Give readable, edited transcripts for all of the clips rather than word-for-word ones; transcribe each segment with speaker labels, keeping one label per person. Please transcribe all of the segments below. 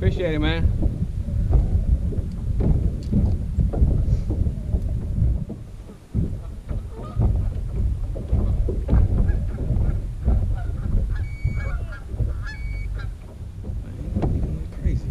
Speaker 1: Appreciate it, man. Crazy.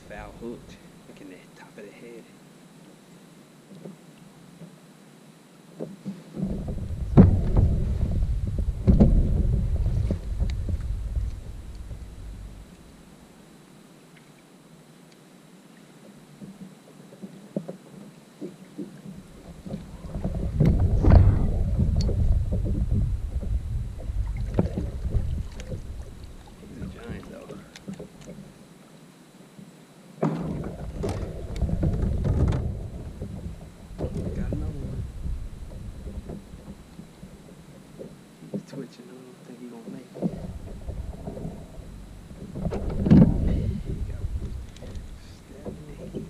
Speaker 2: foul hooked, like in the top of the head. He's a giant though. Got another one. He's twitching. I don't think he's gonna make it. He got stabbed in the head.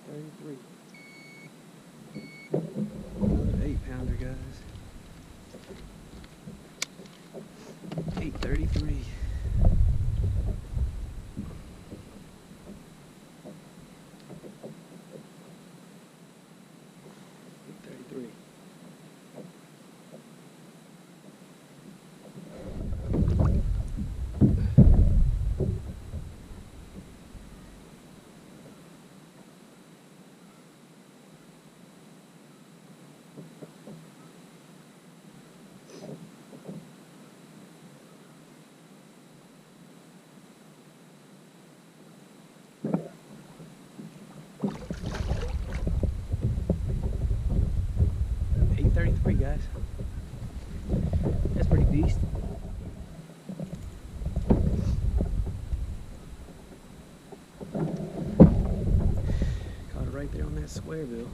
Speaker 2: $8.33. Another 8-pounder, guys. 8.33. $8.33, guys. That's pretty decent. Caught it right there on that square bill.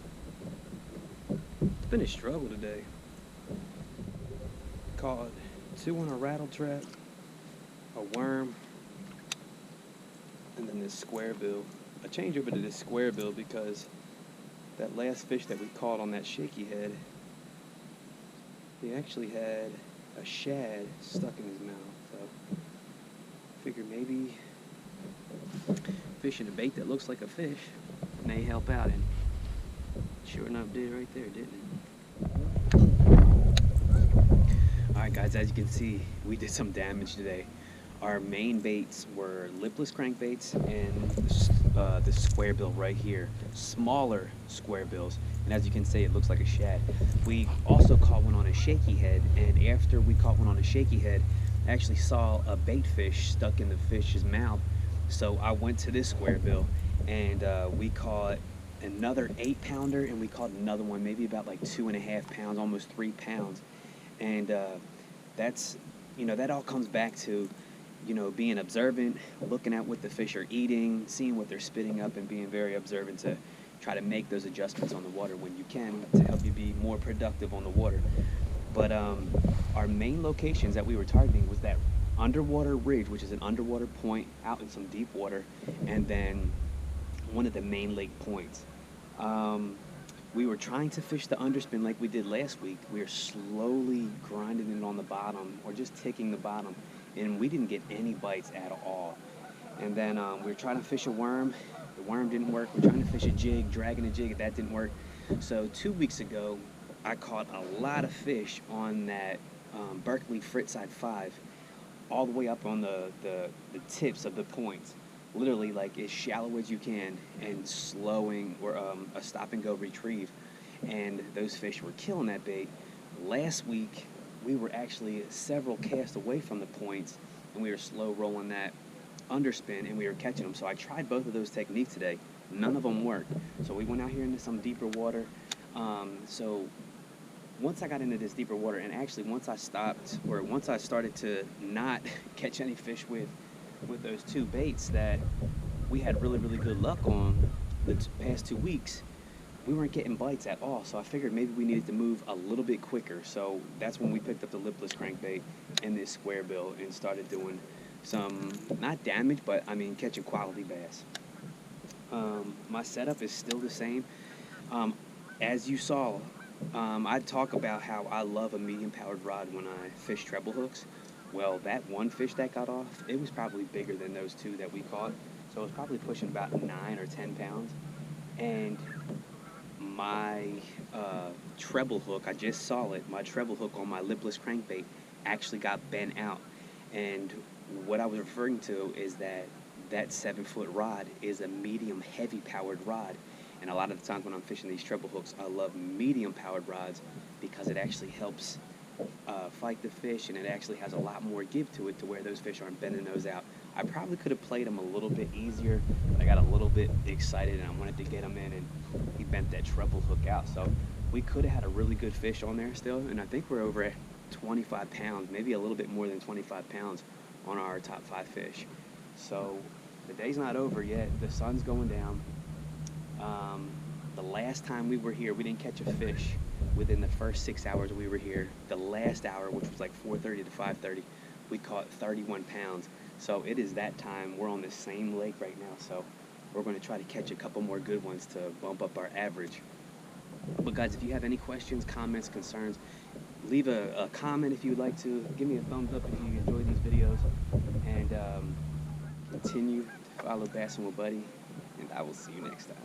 Speaker 2: It's been a struggle today. Caught 2 on a rattle trap, a worm, and then this square bill. I changed over to this square bill because that last fish that we caught on that shaky head, he actually had a shad stuck in his mouth. So I figured maybe fishing a bait that looks like a fish may help out, and sure enough did right there, didn't it? Alright guys, as you can see, we did some damage today. Our main baits were lipless crankbaits and the square bill right here. Smaller square bills. And as you can see, it looks like a shad. We also caught one on a shaky head, and after we caught one on a shaky head, I actually saw a bait fish stuck in the fish's mouth. So I went to this square bill, and we caught another 8-pounder, and we caught another one, maybe about like 2.5 pounds, almost 3 pounds. And that's, you know, that all comes back to, you know, being observant, looking at what the fish are eating, seeing what they're spitting up, and being very observant to try to make those adjustments on the water when you can to help you be more productive on the water. But our main locations that we were targeting was that underwater ridge, which is an underwater point out in some deep water, and then one of the main lake points. We were trying to fish the underspin like we did last week. We were slowly grinding it on the bottom, or just ticking the bottom, and we didn't get any bites at all. And then we were trying to fish a worm. The worm didn't work. We're trying to fish a jig, dragging a jig, that didn't work. So 2 weeks ago, I caught a lot of fish on that Berkley Fritside 5, all the way up on the tips of the points. Literally like as shallow as you can, and slowing, or a stop and go retrieve. And those fish were killing that bait. Last week, we were actually several casts away from the points, and we were slow rolling that underspin, and we were catching them. So I tried both of those techniques today. None of them worked. So we went out here into some deeper water. So once I got into this deeper water, and actually once I started to not catch any fish with those 2 baits that we had really good luck on the past 2 weeks, we weren't getting bites at all. So I figured maybe we needed to move a little bit quicker. So that's when we picked up the lipless crankbait and this square bill and started doing some, not damage, but I mean catching quality bass. My setup is still the same. As you saw, I talk about how I love a medium powered rod when I fish treble hooks. Well, that one fish that got off, it was probably bigger than those 2 that we caught. So it was probably pushing about 9 or 10 pounds. and my treble hook, I just saw it, my treble hook on my lipless crankbait actually got bent out. And what I was referring to is that that 7-foot rod is a medium heavy powered rod. And a lot of the times when I'm fishing these treble hooks, I love medium powered rods because it actually helps fight the fish, and it actually has a lot more give to it to where those fish aren't bending those out. I probably could have played him a little bit easier, but I got a little bit excited and I wanted to get him in, and he bent that treble hook out. So we could have had a really good fish on there still, and I think we're over at 25 pounds, maybe a little bit more than 25 pounds on our top 5 fish. So the day's not over yet. The sun's going down. The last time we were here, we didn't catch a fish within the first 6 hours we were here. The last hour, which was like 4:30 to 5:30, we caught 31 pounds. So it is that time. We're on the same lake right now, so we're going to try to catch a couple more good ones to bump up our average. But guys, if you have any questions, comments, concerns, leave a comment if you'd like to. Give me a thumbs up if you enjoy these videos, and continue to follow Bassin' with Buddy, and I will see you next time.